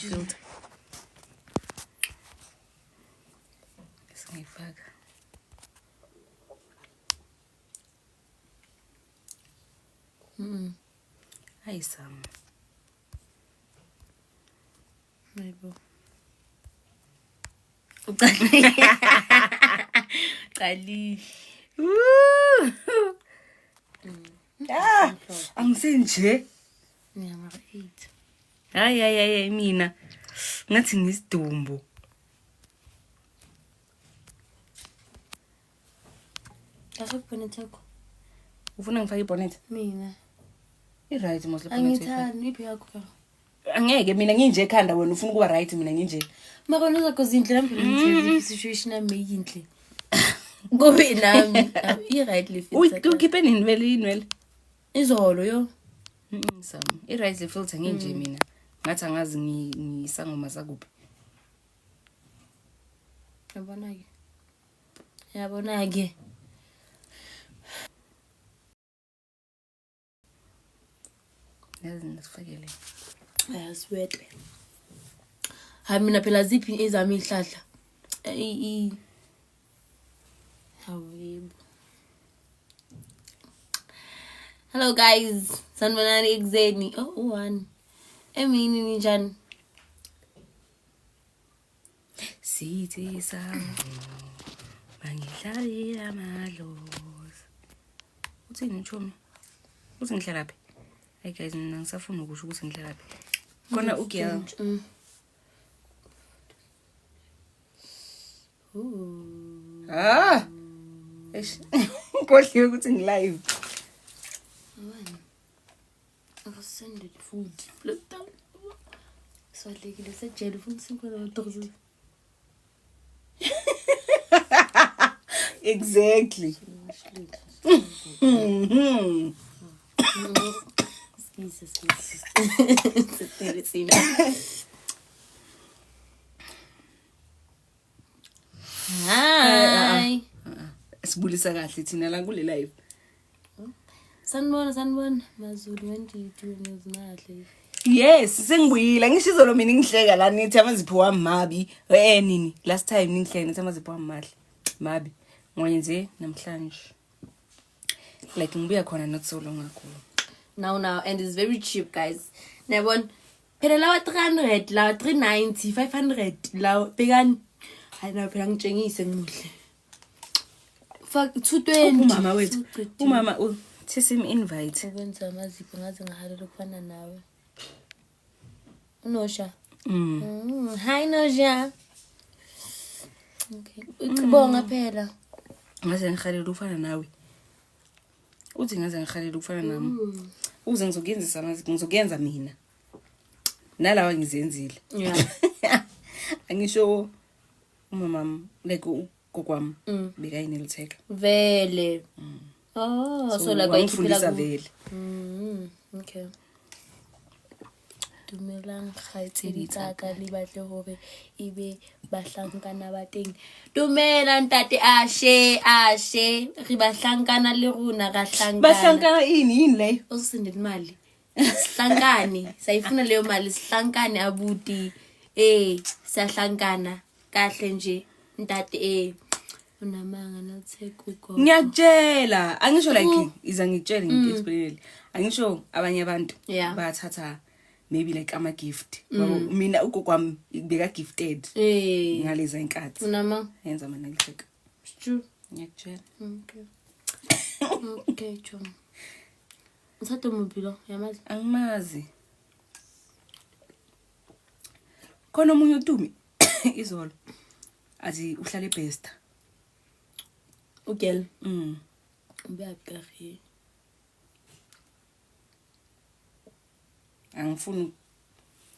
filter. Singayifaka. Hayi Sam. Hayibo. Qali. Angisenje. Nyanga 8. Hayi mina. Ngathi ngisidumbu. Bonnet yakho. Ufuna ngifake ibonnet? Mina. I-right mos bonnet. Angithandi iphi yakho. Angeke mina nginje ekhanda wena ufuna kuba right mina nginje. Mara noza kuzinhle lambe situation yami yinhle. Ngobe nami i-right le filter. Ukhiphe inwele. Izolo yo. Sam. I-right le filter nginje mina. Ngathi angazi ngisangoma sakuphi. Yabona ke. Yazi nisifakele. Ayaswete. Hayi mina phela ziphi ezami ihlahla. Hawibo. Hello guys. Sanibonani ekuzeni. Oh, one. Emini ninjani? Sithi sawo. Mangidlalile amadlozi. Uthini nchomi? Uthi ngihlala phi? Hey guys, mina ngisafuna ukusho ukuthi ngihlala phi. Khona ugel. Eish. Kodwa ukuthi ngilive. I'll send it food. Look down. So like it said jail phone $5. Exactly. Hi. Sibulisa kahle thina la kule live. Sanibona Mazulu wendithi ngizinahle. Yes, sengibuyile. Ngishizolo mina ngihleka la nithi amazipho wami mabi. Nini? Last time ngihleka nithi amazipho wami mahle. Mabi. Ngwenze namhlanje. Like ngibuya khona not so long ago. Now and it's very cheap guys. Nebon phela lawa 300, lawa 390, 500 lawa bekani. Hayi na phela ngitshengise ngimuhle. Fuck 220. Umama wethu. Umama uthisi invite. Ukwenza amazipho ngaze ngahalela ukufana nawe. Unosha. Hi Nosha. Okay. Ucibonga phela. Ngaze ngihalela ukufana nawe. Uthi ngaze ngihalela ukufana nami. Uze ngizokuyenza mina. Nalawa ngizenzile. Yeah. Angisho umama like ugokwami bekayinelitheka. Vele. Oh, so like wayifundisa vele. Okay. Dumelang khaitsedi tsaka le batle hore ibe bahlankana ba teng. Dumela ntate ashe re bahlankana le rona ga hlankana. Bahlankana yini le? Usindile imali. Sihlankane, sayifuna leyo mali sihlankane abuti. Siyahlankana kahle nje ntate unamanga natheka ugogo. Ngiyakutshela, angisho like iza ngitshele ngiexplainele. Angisho abanye abantu bathatha maybe like ama gift. Mina ugokwami beka gifted. Ngaleza inkathi. Unama yenza mina ngihleka. True. Ngiyakutshela. Okay, chom. Uthatha umupilo yamazi? Angimazi. Khona umunye uTumi izolo. Azi uhlale best. Ugel. Ubeyaqhafi. Angifuni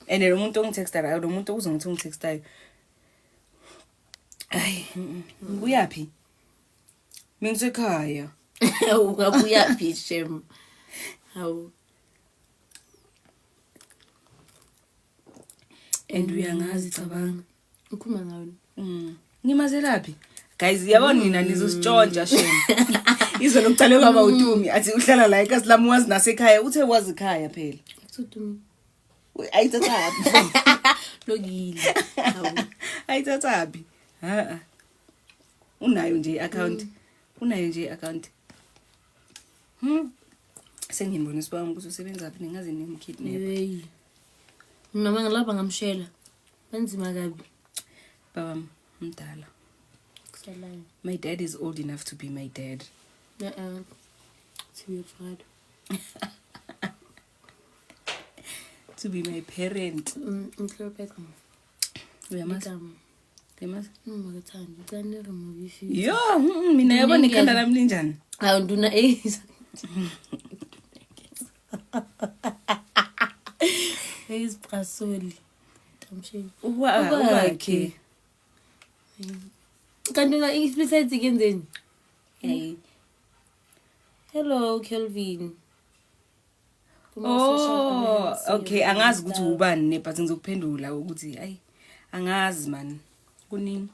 ene lo muntu ongitextayo lo muntu uzongithi ungitextayo. Ay, uyaphi? Mina ngisekhaya. Ungabuya phi shem? Hawu. And uyangazi cabanga. Ukhuluma ngawe. Ngimazelaphi? Guys, yabona nina nizositshontsha shem. Izolo ngicale kwaba uTumi athi uhlala la ekhaya lami wazi nasekhaya uthe wazi ekhaya phela. Utumi. Ayithatha. uhlokile. Ayithathapi. Unayo nje account. Unayo nje account. Sengibona sibanga ukuthi usebenza phi ningaze nimkidnap. Hey. Noma ngilapha ngamshela. Benzima kabi. Baba mdala. Kusalani. My dad is old enough to be my dad. To your father. To be my parent. Ngilophetha. Uyamazi? Makathanda, ucane remove ifi. Yo, mina yabona ikhanda lami linjani? Hawu nduna eyisa. Eyisprasoli. Tamsheni. Ubakhe. Kanti na besides kenzeni? Hey. Hello Kelvin. Oh, okay, angazi ukuthi ubani ne but ngizokuphendula ukuthi ayi angazi man. Kunini?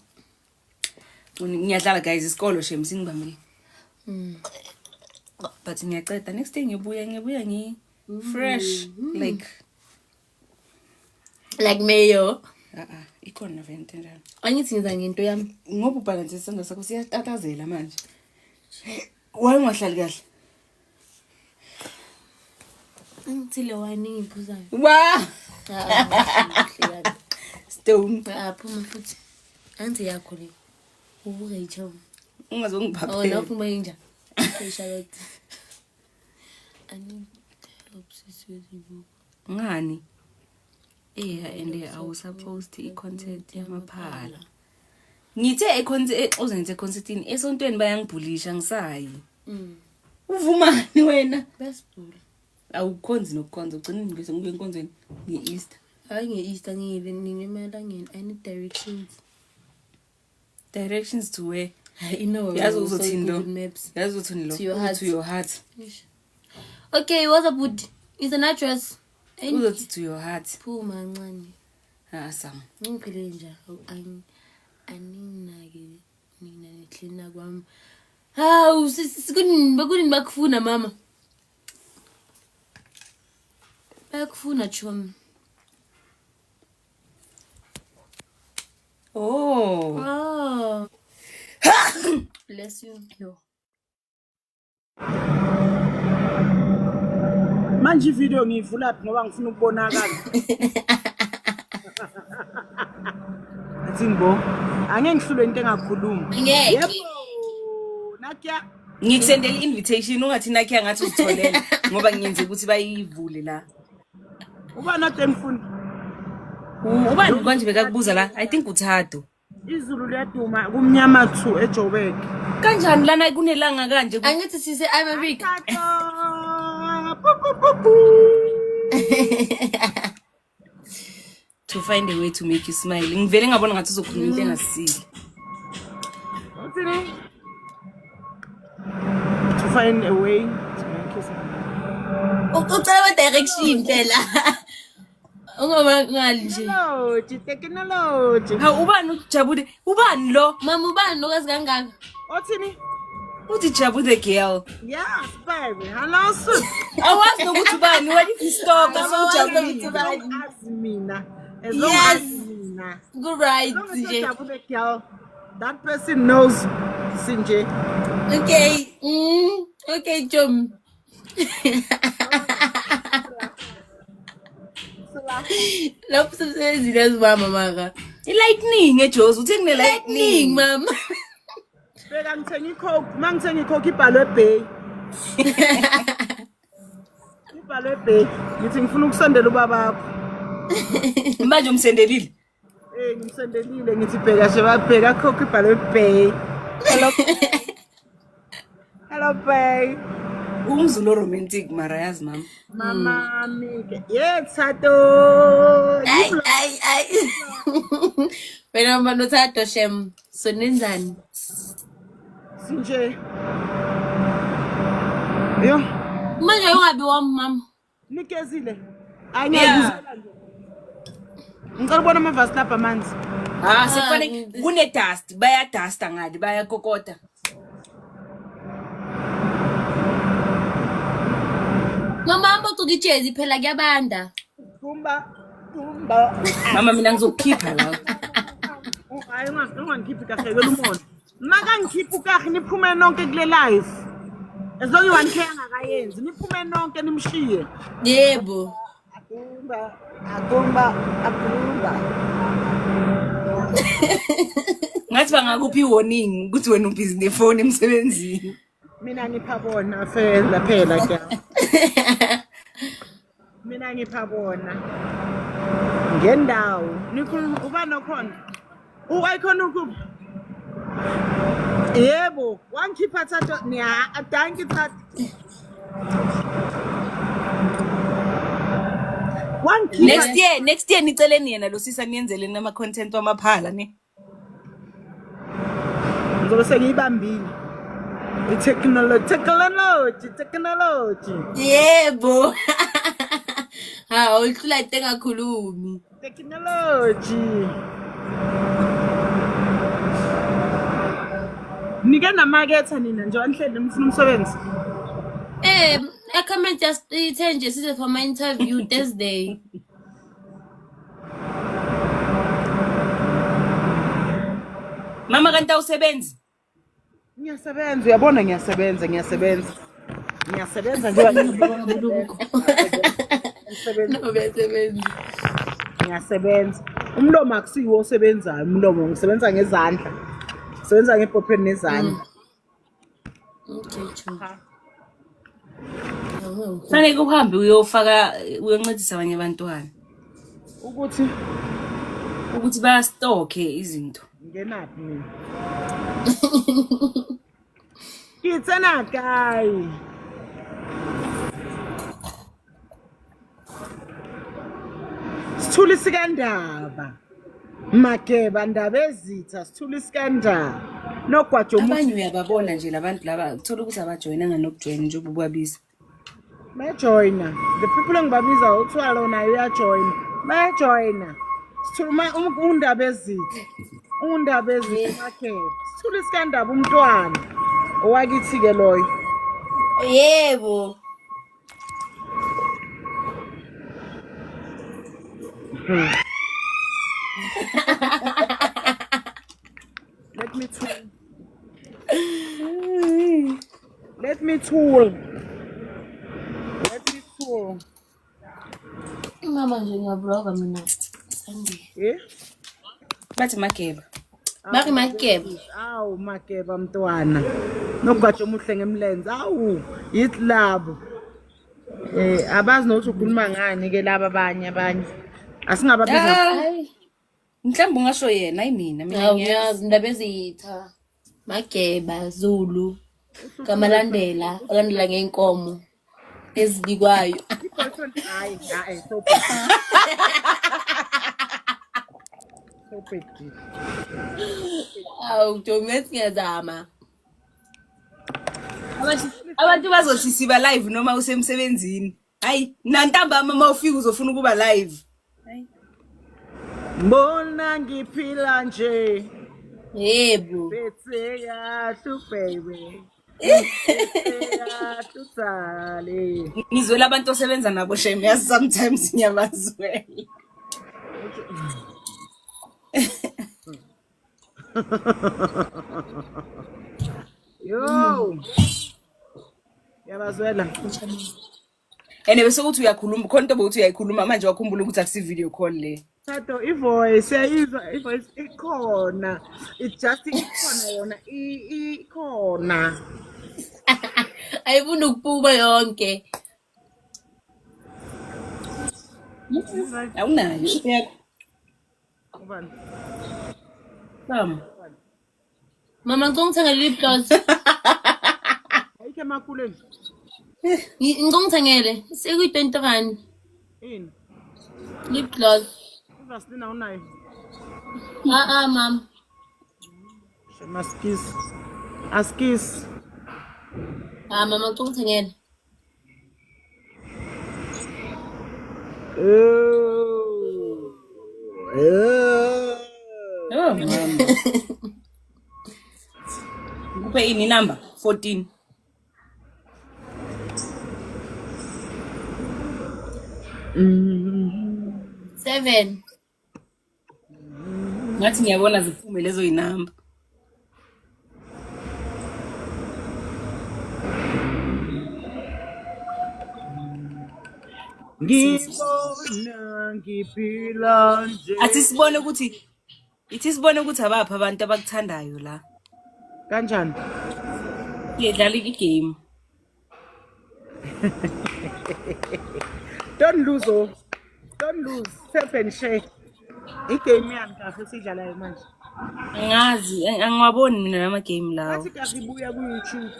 Ngiyadlala guys isikolo shem singibambile. But ngiyaqeda next day ngibuya ngi fresh like mayo. Ikhona event njalo. Angithi ngiza ngento yami. Ngoba ubalance isandla sakho siyatatazela manje. Wayengahlali kahle. Ngithile wani ngiphuzayo. Wa! Stone. Phuma futhi. Anti yakho le. Rachel. Ungazongiphaphela. Oh, lapho mayinja. Charlotte. I need help with you. Ngani? And I was supposed to content yamaphala. Ngithe exozenze concertini esontweni bayangibhulisha ngisayi. Uvumani wena? Basibhula. Awukhonzi nokukhonza ugcina ngibese ngibe enkonzweni nge-Easter. Hayi nge-Easter nginemalangeni. I need directions. Directions to where? I know. Yazi uzothini lo? Maps. Yazi uzothini lo? To your heart. Okay, what's up with? Is an address. Uzothi to your heart. Phuma ncane. Sam. Ngiphile nje. Aninake mina nehlina kwami. Hawu sikuni bakufuna mama. Bakufuna chum. Oh. Bless you. Yo. Manje video ngivula ngoba ngifuna ukubonakala. Athi ngibo. Angeke ngihlule into engakhuluma. Ngeke. Nakia Ngikusendela invitation ungathi nakhe ngathi uzitholela ngoba ngiyenze ukuthi bayivule la. uba not emfundi. Ubani konje bekakubuza la? I think uThado. Izulu liyaduma kumnyama 2 eJoburg. Kanjani lana kunelanga kanje? Angithi sise America. To find a way to make you smile. Ngivele ngabona ngathi uzokhuluma into engasile. Uthini? To find a way to make you smile. Ucela direction phela. Ungaba ngali nje. Technology. Ha ubani uJabude? Ubani lo? Mama ubani lokazi kangaka? Uthini? Uthi Jabude girl. Yes, baby. Hello, sis. Awazi nokuthi ubani wena ifistalk soJabude. Ask mina. Yes. Mina. Good right. Girl, that person knows Sinje. Okay. Okay, Jom. Lapho sesizile mama maka. Lightning eJozi uthe kune Lightning lightning. mama. Beka ngithenga icoke, mangithenga icoke ibhalwe Bay. Ibhalwe Bay. Ngithi ngifuna ukusondela ubaba wakho. Manje umsendelile. Ngimsendelile ngithi bheka nje babheka coke ibhalwe Bay. Hello. Hello Bay. Umzulu romantic mara yazi mama. Mama mike. Yethato. Ay. Wena mama noThado shem. So nenzani? Sinje. Yo. Manje ungabi wami mama. Nikezile. Angiyakuzela nje. Ngicela ubona amavasi lapha amanzi. Sekufanele kune dust, baya dust ngadi baya kokota. Mama hamba ugcikijezi phela kuyabanda. Kumba. Mama mina ngizokukhipha la. Hayi ungangikhiphi kahle ke umoya. Makangikhiphi kahle niphume nonke kule live. As long as 1K angakayenzi niphume nonke nimshiye. Yebo. Akumba. Ngathi bangakuphi warning ukuthi wena ubhizi nefone emsebenzini. Mina ngipha bona phela ke. Mina ngipha bona. Ngendawo nikhuluma uba nokhona. Ukayikhona ukuphi? Yebo, wangikhipha thatha nya adanki thatha. Next year niceleni yena lo sisa niyenzele nama content wamaphala ne. Ngizobe sengiyibambile. Technology. Yebo. Ha, uhlula tengakhulumi. Technology. Nike namaketha nina nje anhlele mfuna umsebenzi. I comment just change it for my interview Thursday. Mama kanti awusebenzi? Ngiyasebenza uyabona ngiyasebenza nje ngiyasebenza umlomo akusiwo osebenzayo umlomo ngisebenza ngezandla ngisebenza ngephopheni nezandla Okay, true. Fanele uhambe uyoncedisa abanye abantwana ukuthi bastokhe izinto. Ngenaphi mina Kitsana kai Sithuli sikandaba Mageba ndaba ezitha sithuli sikandaba nogwajo Abanye uyababona nje labantu laba uthola ukuthi abajoyinanga nokujoyina nje ububabiza. Majoyina the people engibabiza uthiwa lona uyajoyina majoyina sithuma undaba ezitha Mageba sithuli sikandaba umntwana owakithi ke loyo Yebo. Let me tool. Mama nje ngiyabloga mina. Eh? Bathi Mageba. Baki Mageba. Awu Mageba mntwana. Nogwatsho omuhle ngemlenze. Awu yithi labo. Abazi nokuthi ukhuluma ngani ke laba abanye. Asingababiza. Hayi. Mhlawumbe ungasho yena ayimina mina Ngiyazi indaba ezitha. Mageba Zulu. Kamalandela, olandela ngeenkomo ezibikwayo. Hayi so pretty. Awu Thomas ngiyazama. Abantu bazothi siba live noma usemsebenzini. Hayi, nantambama mawufika uzofuna ukuba live. Hayi. Mbona ngiphila nje. Yebo. Bese ya tu baby. Tutsale. Ngizwela abantu osebenza nabo shame yazi sometimes ngiyabazwela. Yo. Yabazwela. Bese uthi uyakhuluma khona into bokuthi uyayikhuluma manje wakhumbula ukuthi akusi video call le. Thato ivoice yayizwa ivoice ikhona. It just ikhona yona ikhona. Ayifuna ukubuka yonke. Awunayo yakho. Ubani? Mama. Mama ngicela lip gloss. Ayike makuleni. Ngicela seku20 rand. Ini? Lip gloss. Vaseline unayo? Mama. Maskis. Askis. Mama ngicela. Oh mama. Kuphe ini number 14. 7. Ngathi ngiyabona ziphume lezo inamba. Ngibona ngiphila nje. Ithi sibone ukuthi abapha abantu abakuthandayo la. Kanjani? Siyedlala i-game. Don't lose, oh. Don't lose. Step and share. Igame yani kahle sidlalayo manje. Angazi, angiwaboni mina nama game lawo. Athi kahle ibuya ku YouTube.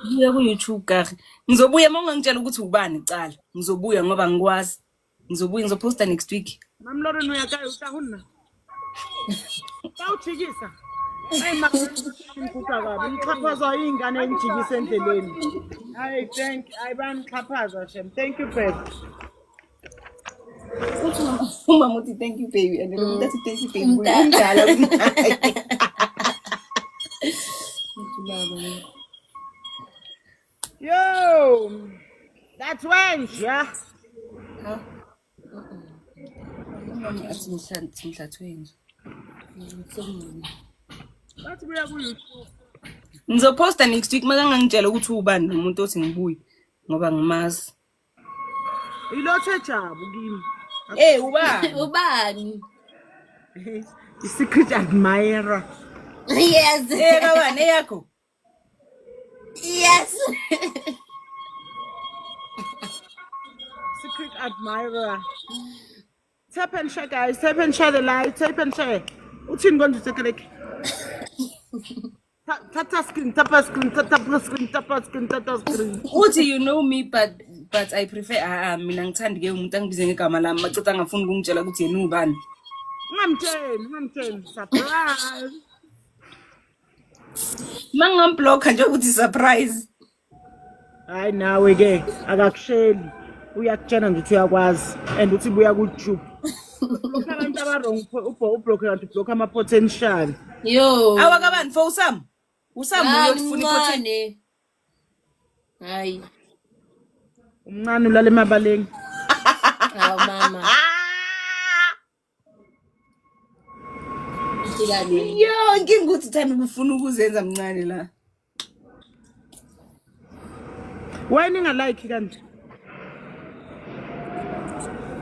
Buya ku YouTube kahle. Ngizobuya uma ungangitshela ukuthi ubani icala. Ngizobuya ngoba ngikwazi. Ngizoposta next week. Mamlore noyakaya utahuna. Bawujikisa. Hayi ngikuka kabi. Ngixhaphaza ingane engijikisa endleleni. Hayi banixhaphaza shem. Thank you babe. Uma muthi thank you baby and then that's thank you baby. Umdala. Yo, that's Wench, yeah. That's where we. Ngizoposta next week makangangitshela ukuthi ubani nomuntu othi ngibuye ngoba ngimazi. Ilothe jabu kimi. Ubani? Secret admirer. Yes. Kabani yakho? Yes. Secret admirer. Tap and share, guys. Tap and share the live. Tap and share. Uthini konje usekeleke? Tap screen. Uthi you know me but I prefer mina ngithanda ke umuntu angibize ngegama lami macetha angafuni ukungitshela ukuthi yena ubani. Ngamtsheli. Surprise. Mangamblocka nje ukuthi surprise. Hayi nawe ke akakusheli. Uyakutshena nje ukuthi uyakwazi and uthi buya ku YouTube. Abantu abarong ublock kanti block ama potential. Yo. Awakabani for Usam uyofuna i-potential. Hayi. Umncane ulale emabaleni. Hawu mama. Yo, nginguthi uthanda ukufuna ukuzenza mncane la. Wena ingalike kanti.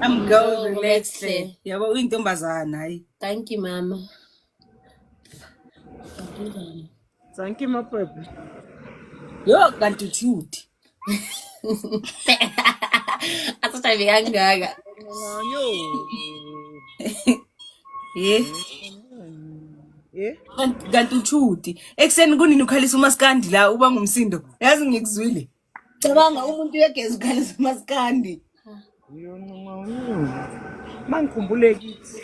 I'm go relaxed. Yabo uyintombazana hayi. Thank you mama. Thank you my baby. Yo kanti uthi. Athatha ngaka. Kanti uchuti. Ekseni kunini ukhalisa umaskandi la uba ngumsindo. Yazi ngikuzwile. Cabanga umuntu uyageza ukhalisa umaskandi. Mangikhumbule kithi.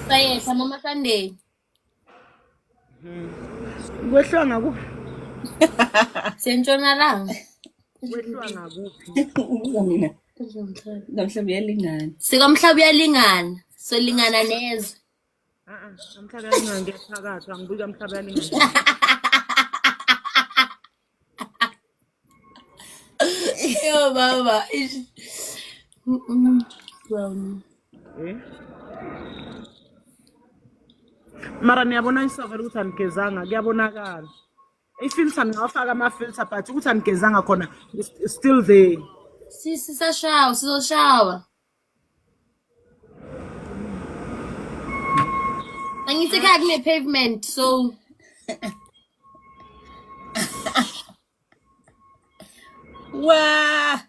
Sayetha mama Sunday. Kwehlwa ngakuphi? Sentshonalanga. Kwehlwa ngakuphi? Mina. Namhlanje uyalingana. Sikamhlaba uyalingana. So lingana neze. Namhlanje uyalingana ngephakathi angibuka mhlaba uyalingana. Yo baba. Mara niyabona isova ukuthi anigezanga kuyabonakala. I-filter ngawafaka ama-filter but ukuthi anigezanga khona still there. Sisashawa, sizoshawa. Angithi ekhaya kune-pavement so Wa!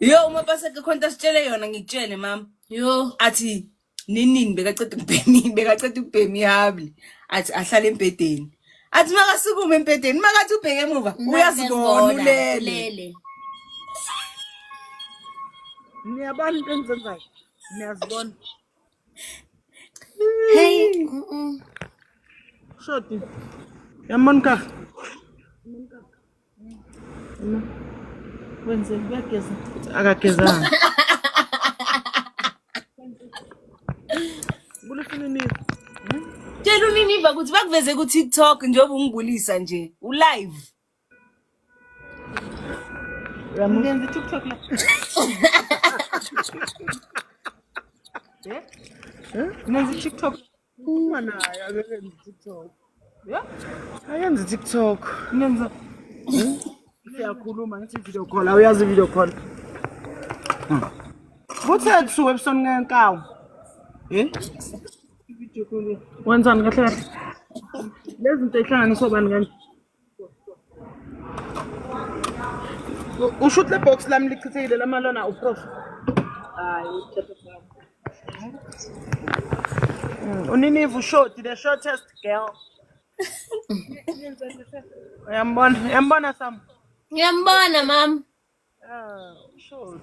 Yo umapaseka khonta sitshele yona ngitshele mama. yo Athi nini bekaceda ukubhemi yabli. Athi ahlala empedeni. Athi makasukume empedeni makathi ubheke emuva uyazibona ulele. Niyabona into engizenzayo? Niyazibona? hey Shoti. Yamonka. Wenze kuyageza. Akagezanga. Bulufuna nini? Tshela uniniva ukuthi bakuveze ku TikTok njengoba ungibulisa nje. U live. Uyamuyenza TikTok la. Nenza TikTok. Uma nayo akenza TikTok. Ayenza TikTok. Nenza. Siyakhuluma ngithi video call. Awuyazi video call. Kuthethu webson ngenkawu. Video call. Wenzani kahle kahle? Lezi zinto ehlanganiswa bani kanje? Ushoot le box lami lichithekile lamalona uprof. Hayi uthethe phela. Uninivu short, the shortest girl. Uyambona Sam? Ngiyambona mama. Short.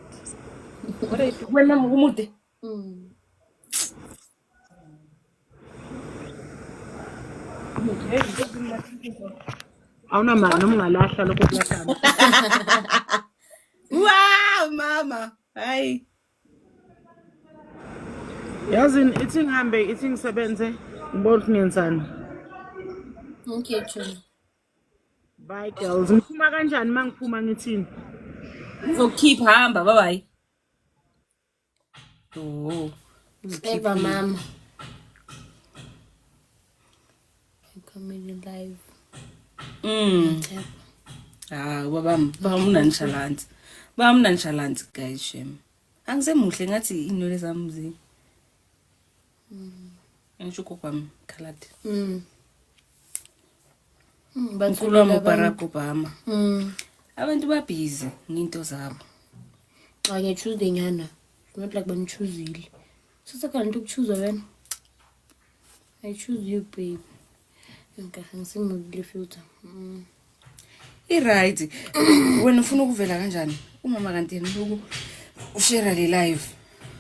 Wena umude. Awunamali noma ungalahla lokho kulahlana. Wow, mama. Hayi. Yazi ithi ngihambe ithi ngisebenze ngibona ukuthi ngiyenzani. Okay, true. Bye girls. Ngiphuma kanjani mangiphuma ngithini? Keep hamba, bye bye. Oh. Eva mama. I'm coming live. Bamnanchalant. Bamnanchalant guys shem. Angisemuhle ngathi inwele zami zi. Ngisho kwami khaladi. Bakhuluma Barack Obama. Abantu babhizi nginto zabo. Ake Tuesday nyana. Not like when choosile. So sakala to choose wena. I choose you babe. Ngikhangisimule filter. Right. Wena ufuna ukuvela kanjani? Umama kanti yena loku ushare le live.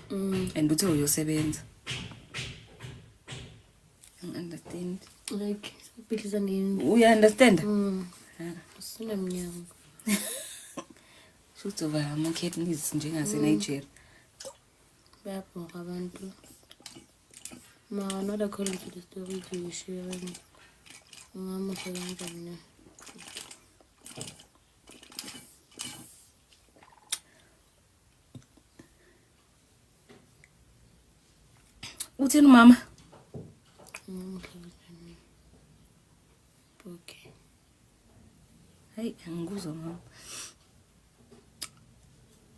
And uthe uyosebenza. I understand. Like philisa nini? You understand? Sina mnyango. Shutho ba amakhetnis njengase Nigeria. Bayabhoka abantu. Ma not according to the story you share. Mama kanjani? Uthini mama? Okay. Hayi angikuzwa mama.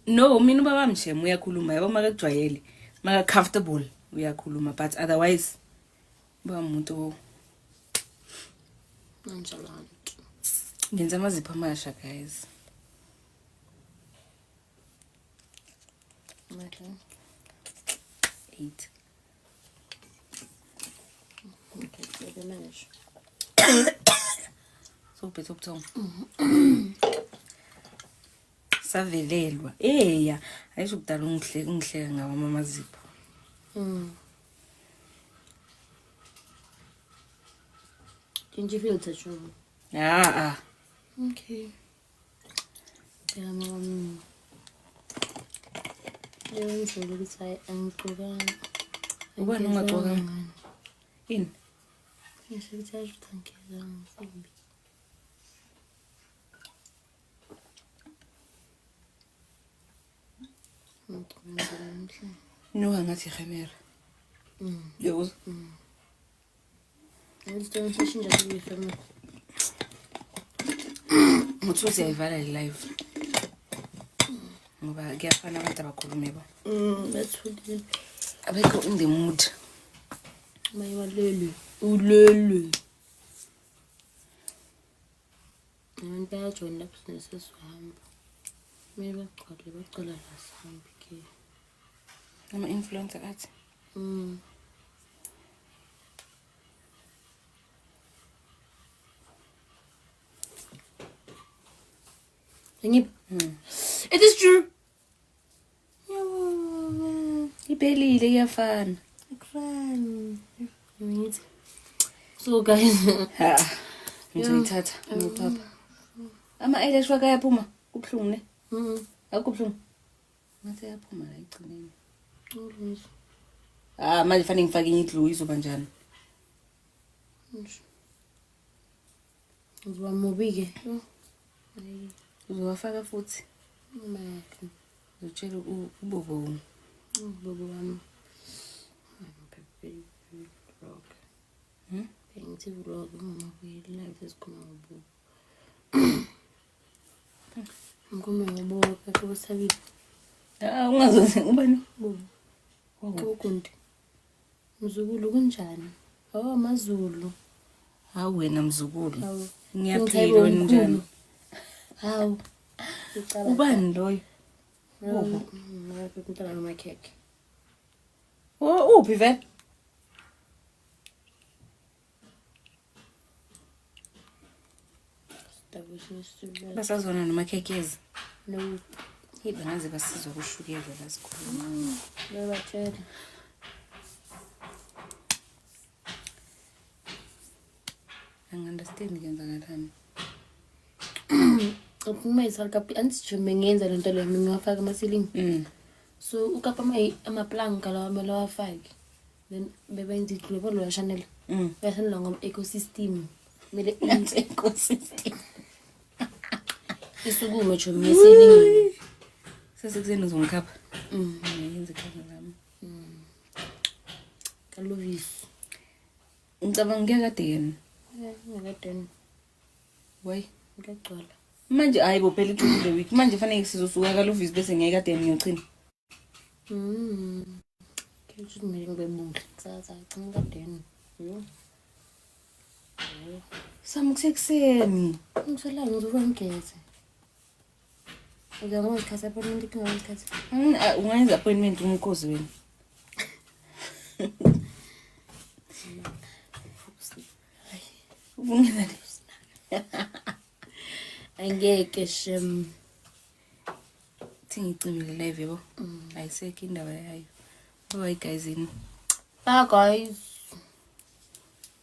No, mina ubaba mshem uyakhuluma yabo makajwayele, maka comfortable uyakhuluma but otherwise ba umuntu nonchalant. ngenza amazipho amasha guys. Okay. 8. Okay, so the manage. So bethu buthongo. Savelelwa. Eya, ayisho kudala ungihleka ngawa mama zipho. Didn't you feel touch room? Okay. Yeah, mom. Leyo ndlela ukuthi angigqokanga. Ubani ungagqokanga? Ini? Ngisho uthankezanga simbi. No ngathi khamera. Yo. Ngizithola seshinja kuyifema. Muthuze ayivala live. Ngoba kuyafana abantu abakhulume ba. Bethulile. Abekho in the mood. Mayibalele. Ulele. Abantu bayajoin lapho sinesihamba. Mina bacala la sihambi ke. Ama influencer athi. It is true. Ibelile iyafana. Fun. So guys, Ngizothatha ngopapa. Ama eyelash waka yaphuma kubhlungu ne? Akubhlungu. Ngathi yaphuma la igcineni. Manje fanele ngifake inyiglue izoba njani? Uzoba mubi ke. Uzowafaka futhi. Makhe. Ngitshela ubobo. Bobo wami. Vlog. Bengithi vlog live esikhuluma ngobobo. Ngikume ngobobo kakho kusabile. Ungazoze ubani? Bobo. Ukundi. Mzukulu kunjani? Oh maZulu. Hawu wena mzukulu. Hawu. Ngiyaphila wena njani? Hawu. Ubani loyo? Bobo. Ngikuntana nomakhekhe. Uphi vele? Basazona nomakhekezi. No. Hiba ngaze basizwa kushukela la sikhuluma. Babatshela. Angi-understand kwenzakalani. Uma isakapi antisho mengenza lento leyo ngingafaka ama-ceiling. So ukapa amaplanka lawa mele wafake. Then bebenza iglobo lo channel. Basanela ngom ecosystem. Mele Ecosystem. Isukume nje ceiling. Sesekuseni uzongikhapha. Yenze khona lami. Kalovisi. Ngicabanga kuyakade yena. Ngakadeni. Why? Ngiyagcwala. Manje hayi bo phela kule week. Manje fanele sizosuka kalovisi bese ngiyekade ngiyocina. Khethu kumele ngibe muhle kusasa ngicingakadeni. Sami kusekuseni. Ngisela ngizoba ngigeze. Ngizama isikhathi appointment kinga isikhathi. Ungayenza appointment umkhosi wena. Ungena Angeke shem. Ngicimile live yebo. Ayisekho indaba yayo. Bye guys. Bye guys.